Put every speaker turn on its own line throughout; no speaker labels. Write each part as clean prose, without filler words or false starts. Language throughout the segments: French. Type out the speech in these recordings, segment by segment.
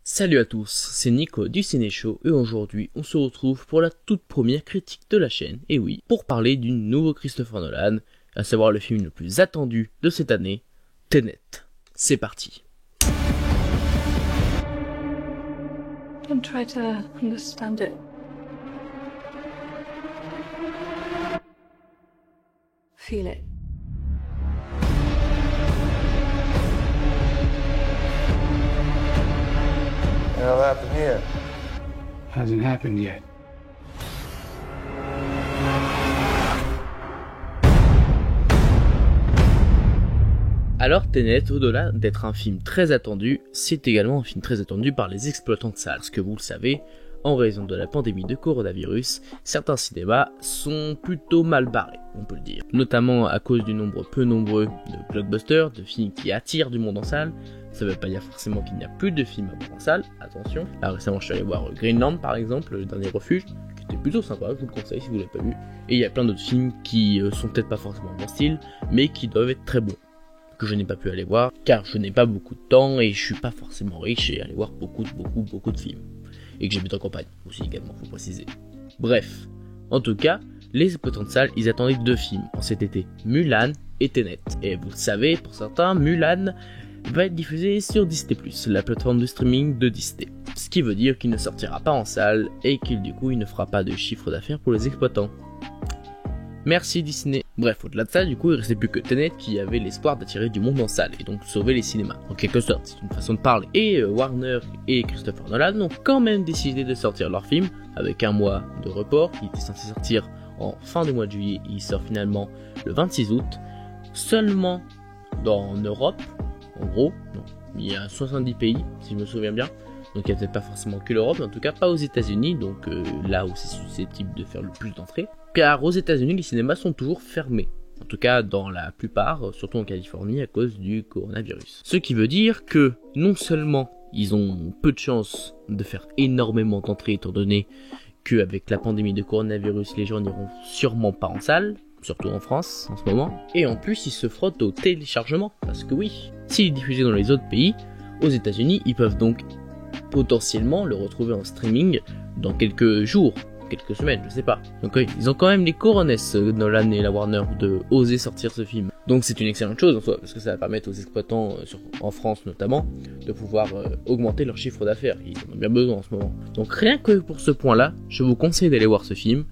Salut à tous, c'est Nico du Ciné Show et aujourd'hui on se retrouve pour la toute première critique de la chaîne, et oui, pour parler du nouveau Christopher Nolan, à savoir le film le plus attendu de cette année, Tenet. C'est parti.
Don't try to understand it. Feel it.
What the hell happened here?
Hasn't happened yet.
Alors Tenet, au-delà d'être un film très attendu, c'est également un film très attendu par les exploitants de salles, parce que vous le savez, en raison de la pandémie de coronavirus, certains cinémas sont plutôt mal barrés, on peut le dire. Notamment à cause du nombre peu nombreux de blockbusters, de films qui attirent du monde en salle. Ça veut pas dire forcément qu'il n'y a plus de films à voir en salle, attention. Là récemment je suis allé voir Greenland par exemple, le dernier refuge, qui était plutôt sympa, je vous le conseille si vous l'avez pas vu. Et il y a plein d'autres films qui sont peut-être pas forcément mon style, mais qui doivent être très bons, que je n'ai pas pu aller voir, car je n'ai pas beaucoup de temps et je suis pas forcément riche et aller voir beaucoup de films. Et que j'habite en campagne aussi également, faut préciser. Bref, en tout cas, les exploitants de salles, ils attendaient deux films en cet été, Mulan et Tenet. Et vous le savez, pour certains, Mulan va être diffusé sur Disney+, la plateforme de streaming de Disney. Ce qui veut dire qu'il ne sortira pas en salle et qu'il du coup il ne fera pas de chiffre d'affaires pour les exploitants. Merci Disney. Bref, au-delà de ça, du coup, il restait plus que Tenet qui avait l'espoir d'attirer du monde en salle et donc sauver les cinémas. En quelque sorte, c'est une façon de parler. Et Warner et Christopher Nolan ont quand même décidé de sortir leur film avec un mois de report. Il était censé sortir en fin du mois de juillet, il sort finalement le 26 août. Seulement en Europe, en gros, non, il y a 70 pays, si je me souviens bien. Donc il n'y a peut-être pas forcément que l'Europe, mais en tout cas pas aux États-Unis, donc là où c'est susceptible de faire le plus d'entrées. Car aux États-Unis, les cinémas sont toujours fermés. En tout cas dans la plupart, surtout en Californie, à cause du coronavirus. Ce qui veut dire que non seulement ils ont peu de chances de faire énormément d'entrées, étant donné qu'avec la pandémie de coronavirus, les gens n'iront sûrement pas en salle, surtout en France en ce moment. Et en plus, ils se frottent au téléchargement, parce que oui, s'il est diffusé dans les autres pays, aux États-Unis, ils peuvent donc potentiellement le retrouver en streaming dans quelques jours, quelques semaines, je sais pas. Donc oui, ils ont quand même les couronnes, Nolan et la Warner, de oser sortir ce film. Donc c'est une excellente chose en soi, parce que ça va permettre aux exploitants, en France notamment, de pouvoir augmenter leur chiffre d'affaires. Ils en ont bien besoin en ce moment. Donc rien que pour ce point-là, je vous conseille d'aller voir ce film,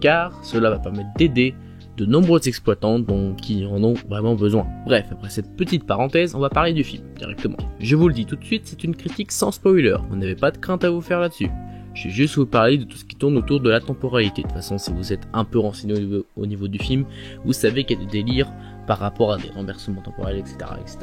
car cela va permettre d'aider de nombreux exploitants qui en ont vraiment besoin. Bref, après cette petite parenthèse, on va parler du film, directement. Je vous le dis tout de suite, c'est une critique sans spoiler, vous n'avez pas de crainte à vous faire là-dessus. Je vais juste vous parler de tout ce qui tourne autour de la temporalité. De toute façon, si vous êtes un peu renseigné au niveau du film, vous savez qu'il y a des délires par rapport à des renversements temporels, etc. etc.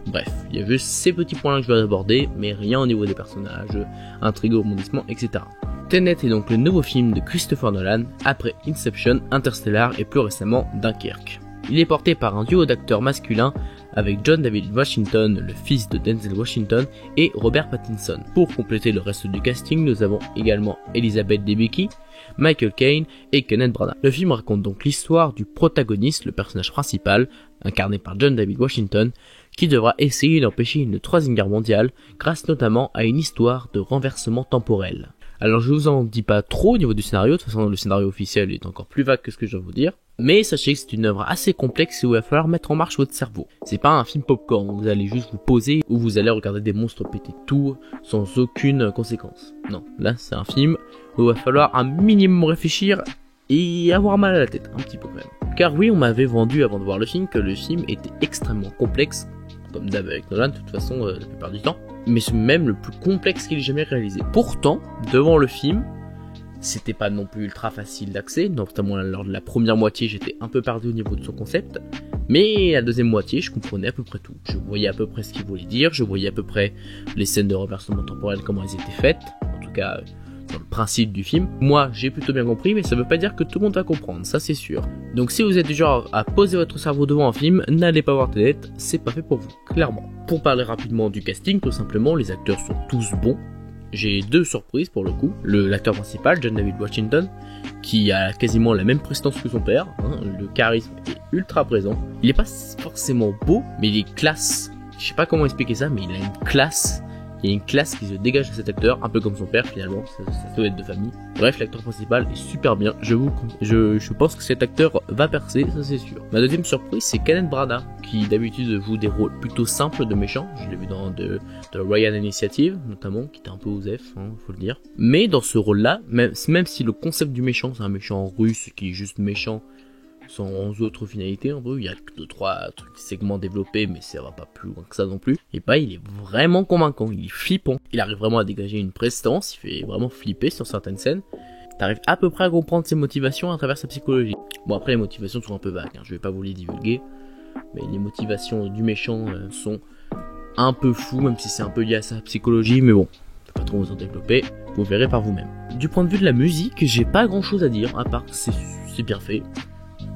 Bref, il y a juste ces petits points-là que je vais aborder, mais rien au niveau des personnages, intrigue, rebondissement, etc. Tenet est donc le nouveau film de Christopher Nolan, après Inception, Interstellar et plus récemment Dunkerque. Il est porté par un duo d'acteurs masculins avec John David Washington, le fils de Denzel Washington, et Robert Pattinson. Pour compléter le reste du casting, nous avons également Elizabeth Debicki, Michael Caine et Kenneth Branagh. Le film raconte donc l'histoire du protagoniste, le personnage principal, incarné par John David Washington, qui devra essayer d'empêcher une troisième guerre mondiale, grâce notamment à une histoire de renversement temporel. Alors je vous en dis pas trop au niveau du scénario, de toute façon le scénario officiel est encore plus vague que ce que je dois vous dire, mais sachez que c'est une œuvre assez complexe et où il va falloir mettre en marche votre cerveau. C'est pas un film popcorn où vous allez juste vous poser, où vous allez regarder des monstres péter tout sans aucune conséquence. Non, là c'est un film où il va falloir un minimum réfléchir et avoir mal à la tête, un petit peu quand même. Car oui, on m'avait vendu avant de voir le film que le film était extrêmement complexe, comme d'hab avec Nolan de toute façon la plupart du temps, mais c'est même le plus complexe qu'il ait jamais réalisé. Pourtant, devant le film, c'était pas non plus ultra facile d'accès, notamment lors de la première moitié j'étais un peu perdu au niveau de son concept, mais la deuxième moitié je comprenais à peu près tout. Je voyais à peu près ce qu'il voulait dire, je voyais à peu près les scènes de renversement temporel, comment elles étaient faites, en tout cas dans le principe du film. Moi j'ai plutôt bien compris, mais ça veut pas dire que tout le monde va comprendre, ça c'est sûr. Donc si vous êtes du genre à poser votre cerveau devant un film, n'allez pas voir Tenet, c'est pas fait pour vous, clairement. Pour parler rapidement du casting, tout simplement, les acteurs sont tous bons. J'ai deux surprises pour le coup. L'acteur principal, John David Washington, qui a quasiment la même prestance que son père, le charisme est ultra présent. Il est pas forcément beau, mais il est classe. Je sais pas comment expliquer ça, mais il a une classe Il y a une classe qui se dégage de cet acteur, un peu comme son père finalement, ça doit être de famille. Bref, l'acteur principal est super bien, je pense que cet acteur va percer, ça c'est sûr. Ma deuxième surprise, c'est Kenneth Branagh, qui d'habitude joue des rôles plutôt simples de méchants. Je l'ai vu dans The Ryan Initiative, notamment, qui était un peu osef, hein, faut le dire. Mais dans ce rôle-là, même si le concept du méchant, c'est un méchant russe qui est juste méchant, sans autre finalité un peu, il y a 2-3 segments développés, mais ça va pas plus loin que ça non plus. Et bah il est vraiment convaincant, il est flippant. Il arrive vraiment à dégager une prestance, il fait vraiment flipper sur certaines scènes. T'arrives à peu près à comprendre ses motivations à travers sa psychologie. Bon après les motivations sont un peu vagues, hein, je vais pas vous les divulguer, mais les motivations du méchant sont un peu floues, même si c'est un peu lié à sa psychologie, mais bon, je vais pas trop vous en développer, vous verrez par vous-même. Du point de vue de la musique, j'ai pas grand chose à dire, à part que c'est bien fait.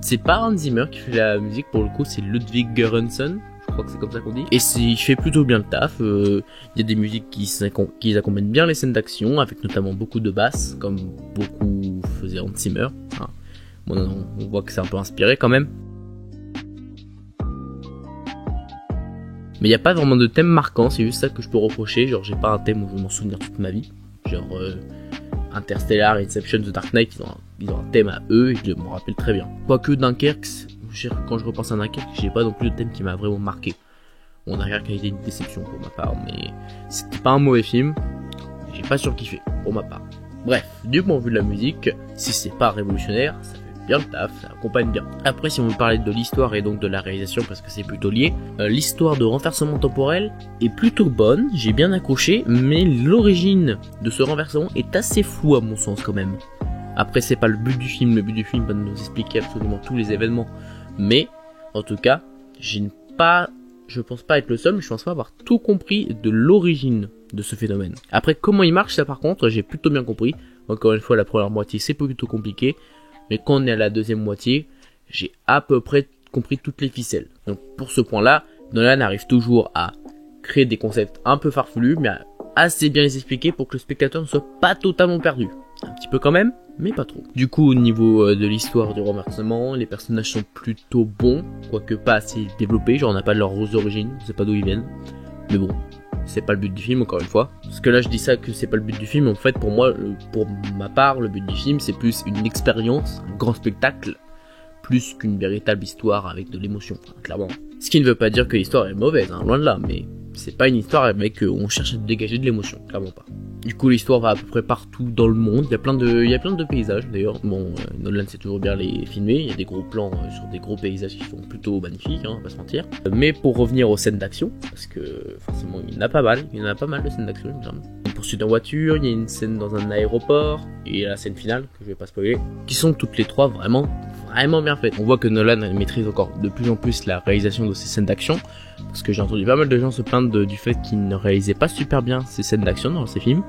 C'est pas Hans Zimmer qui fait la musique pour le coup, c'est Ludwig Göransson, je crois que c'est comme ça qu'on dit. Et il fait plutôt bien le taf, il y a des musiques qui accompagnent bien les scènes d'action, avec notamment beaucoup de basses, comme beaucoup faisait Hans Zimmer. Hein. Bon, on voit que c'est un peu inspiré quand même. Mais il n'y a pas vraiment de thème marquant, c'est juste ça que je peux reprocher, genre j'ai pas un thème où je vais m'en souvenir toute ma vie. Genre Interstellar, Inception, The Dark Knight, ils ont un thème à eux et je me rappelle très bien. Quoique Dunkerque, quand je repense à Dunkerque, j'ai pas non plus de thème qui m'a vraiment marqué. Bon, Dunkerque a été une déception pour ma part, mais c'était pas un mauvais film, j'ai pas surkiffé pour ma part. Bref, du point de vue de la musique, si c'est pas révolutionnaire, ça fait bien le taf, ça accompagne bien. Après, si on veut parler de l'histoire et donc de la réalisation, parce que c'est plutôt lié, l'histoire de renversement temporel est plutôt bonne, j'ai bien accroché, mais l'origine de ce renversement est assez floue à mon sens quand même. Après, c'est pas le but du film va nous expliquer absolument tous les événements, mais en tout cas, je pense pas être le seul, mais je pense pas avoir tout compris de l'origine de ce phénomène. Après, comment il marche, ça par contre, j'ai plutôt bien compris. Encore une fois, la première moitié, c'est plutôt compliqué. Mais quand on est à la deuxième moitié, j'ai à peu près compris toutes les ficelles. Donc pour ce point-là, Nolan arrive toujours à créer des concepts un peu farfelus, mais à assez bien les expliquer pour que le spectateur ne soit pas totalement perdu. Un petit peu quand même, mais pas trop. Du coup, au niveau de l'histoire du renversement, les personnages sont plutôt bons, quoique pas assez développés, genre on n'a pas leurs origines, on sait pas d'où ils viennent. Mais bon, c'est pas le but du film, encore une fois. Parce que là, je dis ça que c'est pas le but du film. En fait, pour moi, pour ma part, le but du film, c'est plus une expérience, un grand spectacle, plus qu'une véritable histoire avec de l'émotion, enfin, clairement. Ce qui ne veut pas dire que l'histoire est mauvaise, hein, loin de là, mais c'est pas une histoire avec on cherche à dégager de l'émotion, clairement pas. Du coup, l'histoire va à peu près partout dans le monde. Il y a plein de paysages d'ailleurs. Bon, Nolan sait toujours bien les filmer. Il y a des gros plans sur des gros paysages qui sont plutôt magnifiques, hein, on va pas se mentir. Mais pour revenir aux scènes d'action, parce que forcément il y en a pas mal de scènes d'action, il me semble. Une poursuite en voiture, il y a une scène dans un aéroport et la scène finale que je vais pas spoiler, qui sont toutes les trois vraiment bien faites. On voit que Nolan maîtrise encore de plus en plus la réalisation de ces scènes d'action, parce que j'ai entendu pas mal de gens se plaindre du fait qu'il ne réalisait pas super bien ces scènes d'action dans ses films,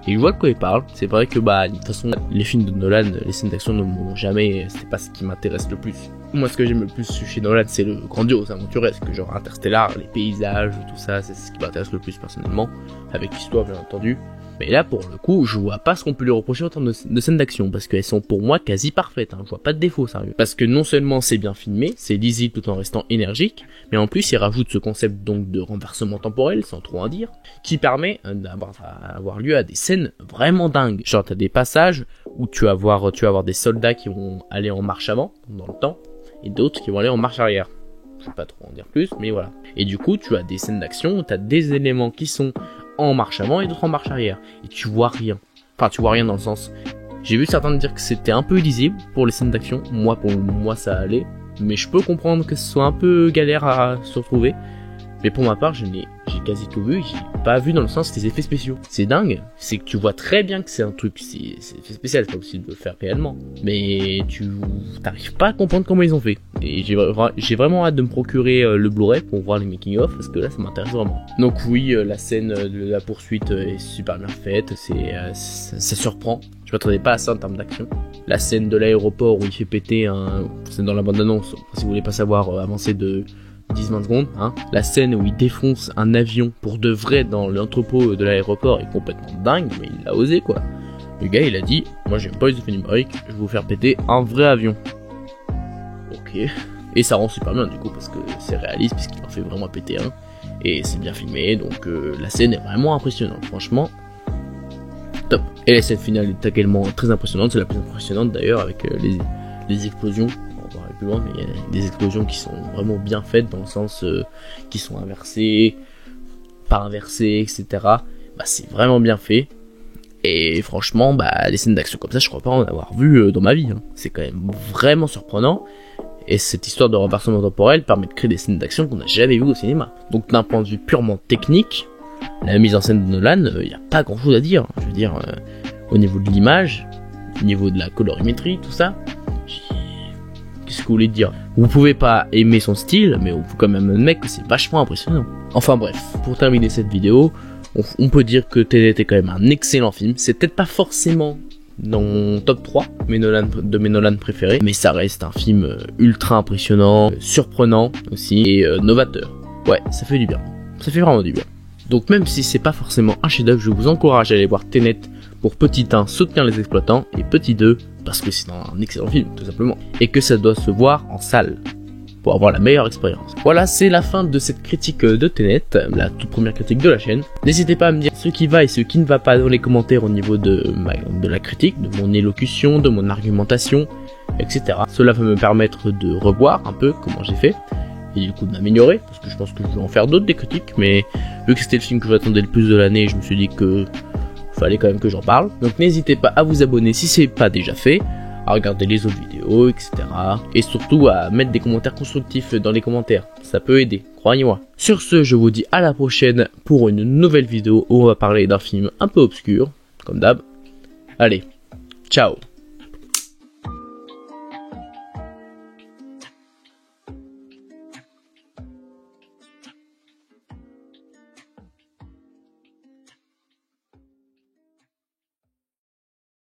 et je vois de quoi il parle. C'est vrai que de toute façon les films de Nolan, les scènes d'action ne m'ont jamais, c'est pas ce qui m'intéresse le plus. Moi ce que j'aime le plus chez Nolan, c'est le grandiose, aventuresque, genre Interstellar, les paysages, tout ça, c'est ce qui m'intéresse le plus personnellement, avec l'histoire bien entendu. Mais là, pour le coup, je vois pas ce qu'on peut lui reprocher en termes de scènes d'action, parce qu'elles sont pour moi quasi parfaites, hein. Je vois pas de défaut, sérieux. Parce que non seulement c'est bien filmé, c'est lisible tout en restant énergique, mais en plus il rajoute ce concept donc de renversement temporel, sans trop en dire, qui permet d'avoir lieu à des scènes vraiment dingues. Genre t'as des passages où tu vas avoir des soldats qui vont aller en marche avant, dans le temps, et d'autres qui vont aller en marche arrière. Je vais pas trop en dire plus, mais voilà. Et du coup, tu as des scènes d'action où t'as des éléments qui sont en marche avant et d'autres en marche arrière. Et tu vois rien. Enfin, tu vois rien dans le sens... J'ai vu certains dire que c'était un peu illisible pour les scènes d'action. Pour moi, ça allait. Mais je peux comprendre que ce soit un peu galère à se retrouver. Mais pour ma part, j'ai quasi tout vu. J'ai pas vu dans le sens des effets spéciaux. C'est dingue. C'est que tu vois très bien que c'est un truc, c'est spécial, c'est pas possible de le faire réellement. Mais t'arrives pas à comprendre comment ils ont fait. Et j'ai vraiment hâte de me procurer le Blu-ray pour voir les making-of, parce que là, ça m'intéresse vraiment. Donc oui, la scène de la poursuite est super bien faite. Ça surprend. Je m'attendais pas à ça en termes d'action. La scène de l'aéroport où il fait péter c'est dans la bande-annonce. Si vous voulez pas savoir, avancer de 10-20 secondes, hein. La scène où il défonce un avion pour de vrai dans l'entrepôt de l'aéroport est complètement dingue, mais il l'a osé quoi. Le gars il a dit, moi j'aime pas les effets numériques, je vais vous faire péter un vrai avion. Ok. Et ça rend super bien du coup parce que c'est réaliste puisqu'il en fait vraiment péter un. et c'est bien filmé, donc la scène est vraiment impressionnante, franchement, top. Et la scène finale est également très impressionnante, c'est la plus impressionnante d'ailleurs, avec les explosions, on va aller plus loin, mais il y a des explosions qui sont vraiment bien faites, dans le sens qui sont inversées, pas inversées, etc. Bah c'est vraiment bien fait. Et franchement, bah, les scènes d'action comme ça, je crois pas en avoir vu dans ma vie. Hein. C'est quand même vraiment surprenant. Et cette histoire de renversement temporel permet de créer des scènes d'action qu'on n'a jamais vues au cinéma. Donc d'un point de vue purement technique, la mise en scène de Nolan, il n'y a pas grand chose à dire. Je veux dire, au niveau de l'image, au niveau de la colorimétrie, tout ça, qu'est-ce que vous voulez dire? Vous pouvez pas aimer son style, mais on peut quand même admettre que c'est vachement impressionnant. Enfin bref, pour terminer cette vidéo, on peut dire que Tenet est quand même un excellent film. C'est peut-être pas forcément dans mon top 3 de mes Nolan préférés, mais ça reste un film ultra impressionnant, surprenant aussi, et novateur. Ouais, ça fait du bien. Ça fait vraiment du bien. Donc même si c'est pas forcément un chef-d'œuvre, je vous encourage à aller voir Tenet pour petit 1, soutenir les exploitants, et petit 2, parce que c'est un excellent film, tout simplement. Et que ça doit se voir en salle, pour avoir la meilleure expérience. Voilà, c'est la fin de cette critique de Tenet, la toute première critique de la chaîne. N'hésitez pas à me dire ce qui va et ce qui ne va pas dans les commentaires au niveau de la critique, de mon élocution, de mon argumentation, etc. Cela va me permettre de revoir un peu comment j'ai fait, et du coup de m'améliorer, parce que je pense que je vais en faire d'autres des critiques, mais vu que c'était le film que j'attendais le plus de l'année, je me suis dit que fallait quand même que j'en parle. Donc n'hésitez pas à vous abonner si c'est pas déjà fait, à regarder les autres vidéos, etc. Et surtout à mettre des commentaires constructifs dans les commentaires. Ça peut aider, croyez-moi. Sur ce, je vous dis à la prochaine pour une nouvelle vidéo où on va parler d'un film un peu obscur, comme d'hab. Allez, ciao!